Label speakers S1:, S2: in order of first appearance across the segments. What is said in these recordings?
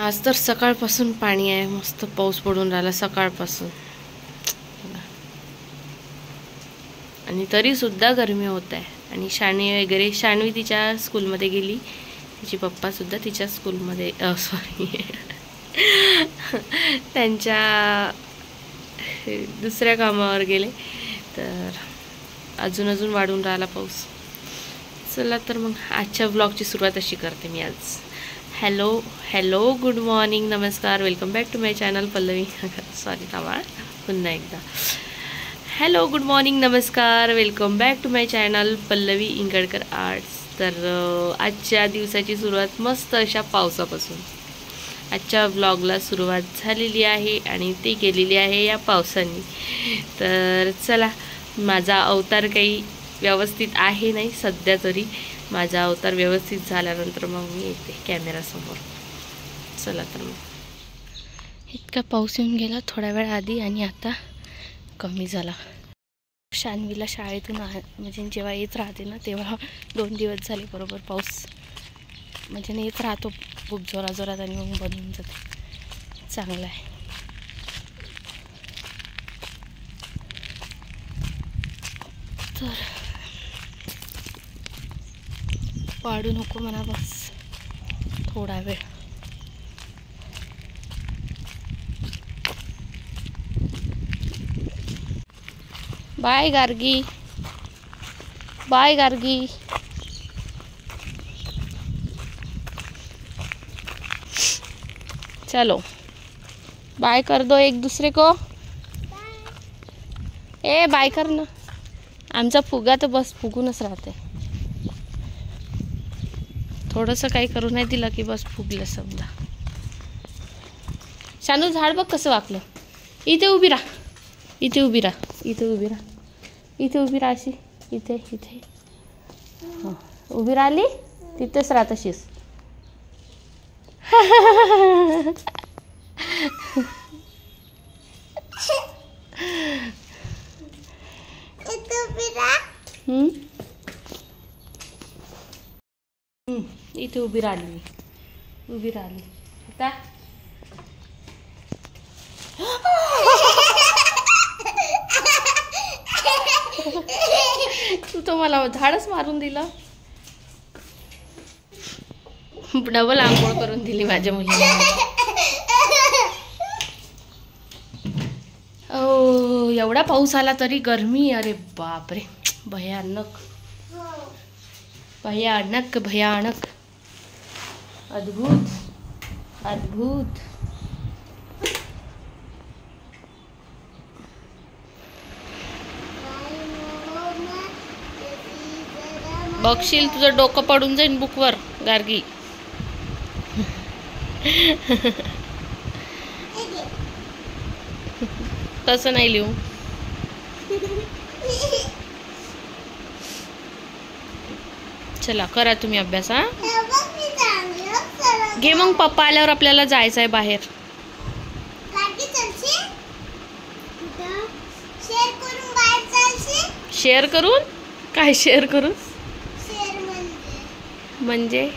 S1: आज तर सकाळपासून पाणी आहे, मस्त पाऊस पडून राहिला सकाळपासून. आणि तरी सुद्धा गरमी होत आहे. आणि शान्वी तिच्या स्कूलमध्ये गेली, तिची पप्पा सुद्धा तिच्या स्कूलमध्ये त्यांच्या दुसऱ्या कामावर गेले. तर अजून वाढून राहिला पाऊस. चला तर मग आजच्या व्लॉगची सुरुवात अशी करते मी आज. हॅलो गुड मॉर्निंग, नमस्कार, welcome back to my channel Pallavi. Sorry थांबा पुन्हा एकदा. हॅलो गुड मॉर्निंग, नमस्कार, welcome back to my channel Pallavi Ingadkar arts. तर आजच्या दिवसाची सुरुवात मस्त अशा पावसापासून आजच्या व्लॉगला सुरुवात झालेली आहे आणि ती केलेली आहे या पावसाने. तर चला, माझा अवतार काही व्यवस्थित आहे नाही सध्या तरी. माझा अवतार व्यवस्थित झाल्यानंतर मग मी येते कॅमेरासमोर. चला तर मग इतका पाऊस येऊन गेला थोड्या वेळ आधी आणि आता कमी झाला. शान्वीला शाळेतून म्हणजे जेव्हा येत राहते ना तेव्हा 2 दिवस झाले बरोबर पाऊस म्हणजे येत राहतो खूप जोरात आणि मग बंद होऊन जाते. चांगला आहे. तर पाडू नको म्हणा बस थोडा वेळ. Bye Gargi, bye Gargi. चलो बाय कर दो एक दूसरे को. ए बाय कर ना. आमचा फुगा तर बस फुगूनच राहते. थोडंसं काही करू नाही दिलं की बस फुगलं समजा. शानू झाड बघ कसं वाकलं. इथे उभी राहा, इथे उभी राहा, इथे उभी राहा, इथे उभी राहा अशी. इथे हां उभी राहिली तिथेच राहा तशीच. इथे उभी राहिली आता. तू तो मला झाडच मारून दिलं. डबल आंघोळ करून दिली माझ्या मुलीला. एवढा पाऊस आला तरी गरमी, अरे बापरे, भयानक भयानक भयानक, अद्भुत अद्भुत. बघशील तुझं डोकं पडून जाईन बुकवर गार्गी. तसं नाही लिहू. चला करा तुम्ही अभ्यास. हा घे मग, पप्पा आल्यावर आपल्याला जायचं आहे बाहेर. शेअर करून काय शेअर करून म्हणजे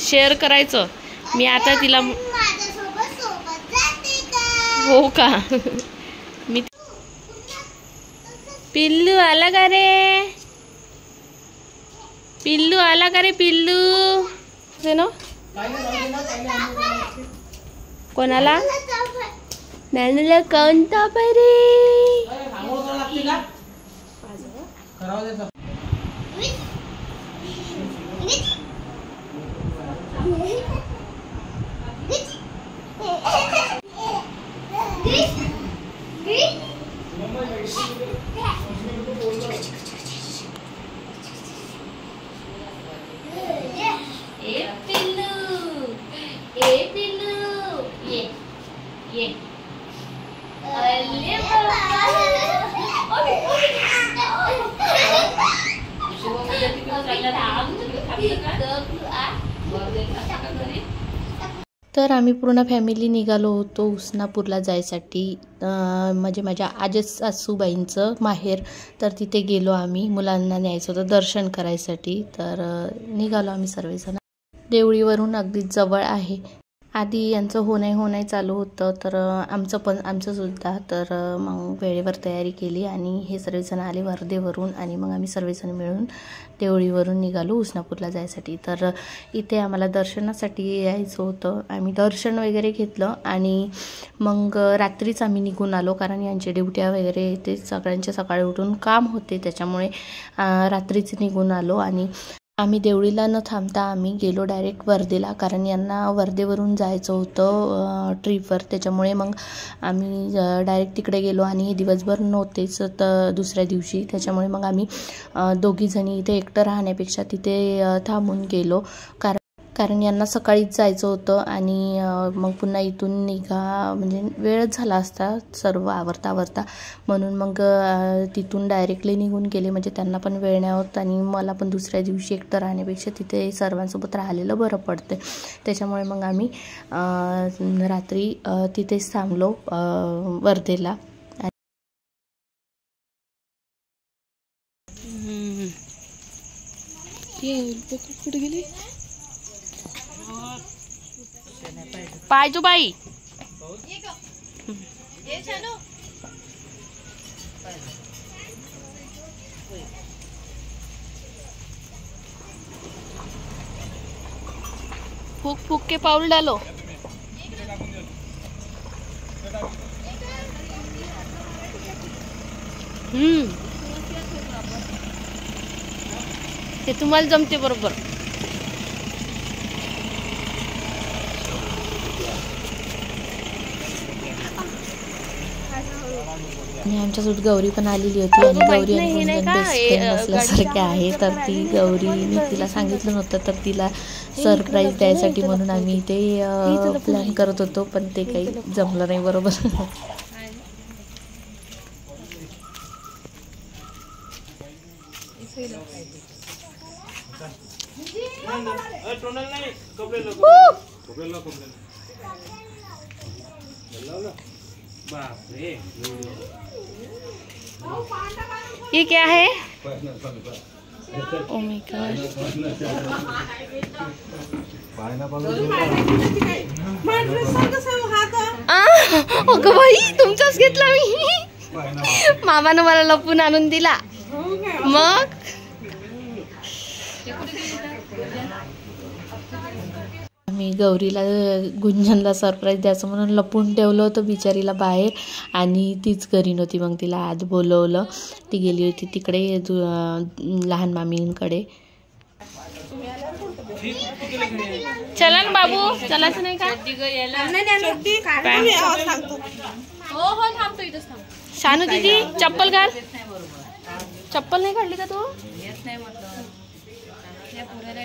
S1: शेअर करायचं. मी आता तिला हो का. मी पिल्लू आला का रे, पिल्लू आला का रे, पिल्लू ना. कोणाला नॅनूला कोणता परी. तर आम्ही पूर्ण फॅमिली निघालो होतो उसनापूरला जायसाठी. म्हणजे माझ्या आजसासूबाईंचं माहेर. तर तिथे गेलो आम्ही. मुलांना न्यायचं होतं दर्शन करायसाठी. तर निघालो आम्ही सर्वजण.
S2: देवळीवरून अगदीच जवळ आहे. आधी यांचं होणे चालू होतं, तर आमचं सुद्धा. तर मग वेळेवर तयारी केली आणि हे सर्वजण आले वर्धेवरून आणि मग आम्ही सर्वजण मिळून देवळीवरून निघालो उसनापूरला जायसाठी. तर इथे आम्हाला दर्शनासाठी यायचं होतं. आम्ही दर्शन वगैरे घेतलं आणि मग रात्रीच आम्ही निघून आलो, कारण यांच्या ड्युट्या वगैरे ते सगळ्यांच्या सकाळी उठून काम होते, त्याच्यामुळे रात्रीच निघून आलो. आणि आम्ही देवळीला न थांबता आम्ही गेलो डायरेक्ट वर्धेला, कारण यांना वर्धेवरून जायचं होतं ट्रीपवर. त्याच्यामुळे मग आम्ही डायरेक्ट तिकडे गेलो आणि दिवसभर नव्हतेच तर दुसऱ्या दिवशी. त्याच्यामुळे मग आम्ही दोघीजणी इथे एकटं राहण्यापेक्षा तिथे थांबून गेलो, कारण यांना सकाळीच जायचं होतं आणि मग पुन्हा इथून म्हणजे वेळच झाला असता सर्व आवरता. म्हणून मग तिथून डायरेक्टली निघून गेले, म्हणजे त्यांना पण वेळ नाही होत आणि मला पण दुसऱ्या दिवशी एकटं राहण्यापेक्षा तिथे सर्वांसोबत राहिलेलं बरं पडतं. त्याच्यामुळे मग आम्ही रात्री तिथेच थांबलो वर्धेला.
S1: कुठे गेली पाहिजो बाई? फूक के पाऊल डालो. ते तुम्हाला जमते बरोबर.
S2: आणि आमच्यासोबत गौरी पण आलेली होती आणि गौरी आणि गुंजन बेस्ट फ्रेंड असल्यासारखे आहे. तर ती गौरीने तिला सांगितलं नव्हतं, तर तिला सरप्राईज द्यायसाठी म्हणून आम्ही ते प्लॅन करत होतो, पण ते काही जमलं नाही बरोबर.
S1: ये क्या है? Oh my God. अगं बाई, तुमचाच घेतला मी. मामानं मला लपून आणून दिला. मग
S2: मी गौरीला गुंजनला सरप्राईज द्यायचं म्हणून लपून ठेवलं होतं बिचारीला बाहेर, आणि तीच घरी नव्हती. मग तिला आत बोलवलं, ती गेली होती तिकडे लहान मामींकडे.
S1: चला ना बाबू, चलाच नाही का? हो थांबतो इथंच. शानू दीदी चप्पल घाल. चप्पल नाही काढली का तू?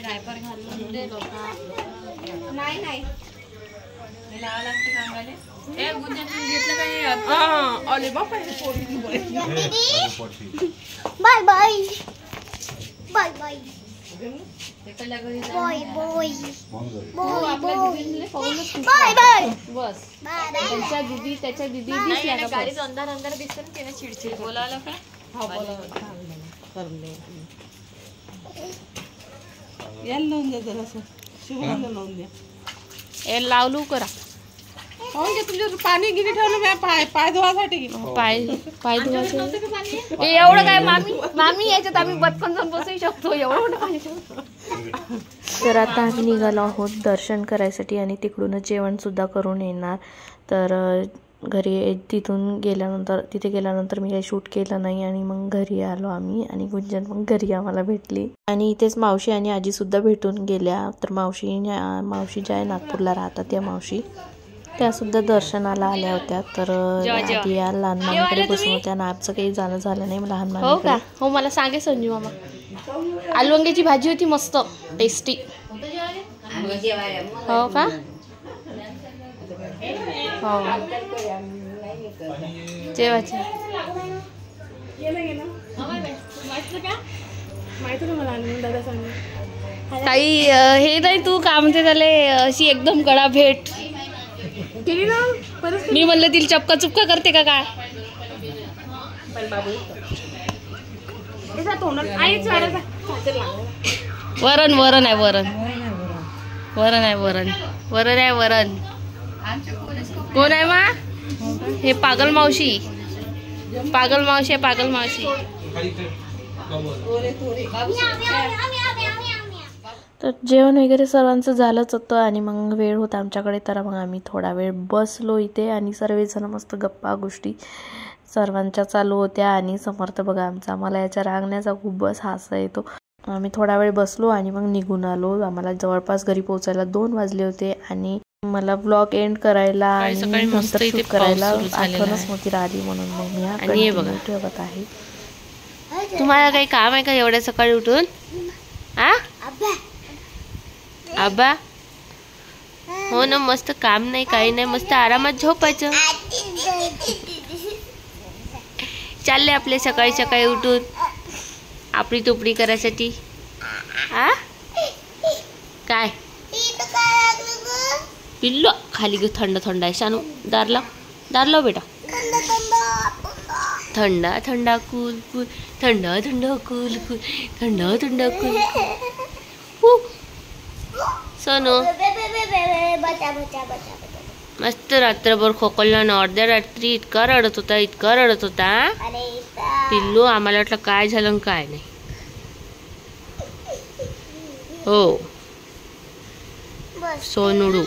S1: डायपर घालून दे. नाही
S3: बाय बाय बाय बाय
S1: बस. त्याच्या दीदी दिसल्या का? गाडीत अंधार दिसतं ना, त्याने चिडचिड बोलावलं का? हा बोलावलं.
S4: याला लावून द्या जरासं, शिवला लावून द्या.
S1: ए लावलू करा.
S4: हो घे, तुमच्या पाणी गिरी ठेवलं मी पाय धुवासाठी.
S1: पाय धुवायचं एवढं काय मामी याच्यात आम्ही बचपन जाऊन बसू शकतो. एवढं पाणी.
S2: तर आता आम्ही निघालो आहोत दर्शन करायसाठी आणि तिकडूनच जेवण सुद्धा करून येणार. तर घरी तिथे गेल्यानंतर मी काही शूट केलं नाही आणि मग घरी आलो आम्ही, आणि गुंजन मग घरी आम्हाला भेटली. आणि इथेच मावशी आणि आजी सुद्धा भेटून गेल्या. तर मावशी ज्या आहे नागपूरला राहतात त्या मावशी, त्या सुद्धा दर्शनाला आल्या होत्या. तर आधी या लहान मामीकडे बसून होत्या ना, आमचं काही जाणं झालं नाही लहान मामीकडे.
S1: हो मला सांगे संजू मामा. आलू वांग्याची भाजी होती मस्त टेस्टी. हो का? हो जेवायचे. काही हे नाही, तू का म्हणते त्याला अशी एकदम गळा भेट केली ना. मी म्हणलं तिला चपका चुपका करते का काय? वरण आहे वरण. वरण आहे वरण. वरण आहे वरण. कोण आहे मा? हे पागल मावशी. पागल मावशी आहे पागल मावशी.
S2: तर जेवण वगैरे सर्वांचं झालंच होतं आणि मग वेळ होता आमच्याकडे, तर मग आम्ही थोडा वेळ बसलो इथे आणि सर्वजण मस्त गप्पा गोष्टी सर्वांच्या चालू होत्या. आणि समर्थ बघा आमचा, मला याच्या रांगण्याचा खूपच हास्य येतो. आम्ही थोडा वेळ बसलो आणि मग निघून आलो. आम्हाला जवळपास घरी पोहोचायला 2 वाजले होते आणि मला ब्लॉग एंड करायला आणि नंतर शूट करायला आठवणच नव्हती राहिली, म्हणून मग मी हा कंटिन्यू ठेवत आहे.
S1: तुम्हाला काही काम आहे का एवढ्या सकाळी उठून? आबा हो ना, मस्त काम नाही काही नाही, मस्त आरामात झोपायचं. चालले आपले सकाळी सकाळी उठून आपली टोपडी करायसाठी. काय पिल्लो खाली घेऊ, थंड थंड आहे. शानू दार लाव बेटा. थंडा थंडा कूल कूल, थंडा थंडा कूल कूल, थंडा थंडा कूल कूल. सोनू मस्त रात्रभर खोकलला ना, अर्ध्या रात्री इतका रडत होता पिल्लू. आम्हाला वाटलं काय झालं काय नाही. हो सोनूडू.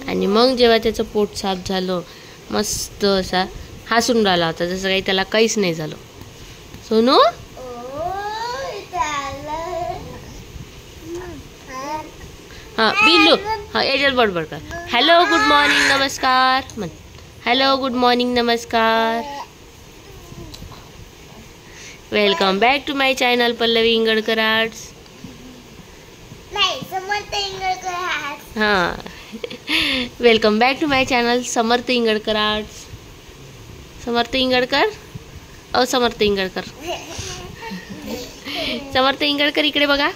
S1: आणि मग जेव्हा त्याचं पोट साफ झालं, मस्त असा हसून राहिला होता, जसं काही त्याला काहीच नाही झालं. सोनू हा बिल्लू हा याच्यात बडबड कर. हॅलो गुड मॉर्निंग नमस्कार म्हण. हॅलो गुड मॉर्निंग नमस्कार. Welcome back to my channel Pallavi Ingalkar arts. हां welcome back to my channel Samarth Ingalkar arts. Samarth Ingalkar Samarth Ingalkar. Samarth Ingalkar इकडे बघा.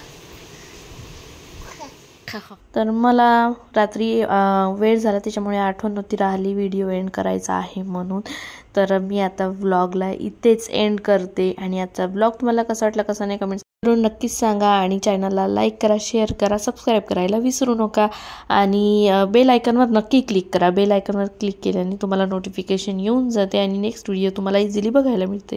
S2: तर मला रात्री वेळ झाला त्याच्यामुळे आठवण नव्हती राहिली व्हिडिओ एंड करायचा आहे म्हणून. तर मी आता व्लॉगला इथेच एंड करते. आणि आजचा व्लॉग तुम्हाला कसा वाटला कसा नाही कमेंट्स करून नक्कीच सांगा. आणि चॅनलला लाईक करा, शेअर करा, सबस्क्राईब करायला विसरू नका. आणि बेल आयकॉनवर नक्की क्लिक करा. बेल आयकॉनवर क्लिक केल्याने तुम्हाला नोटिफिकेशन येऊन जाते आणि नेक्स्ट व्हिडिओ तुम्हाला इझिली बघायला मिळते.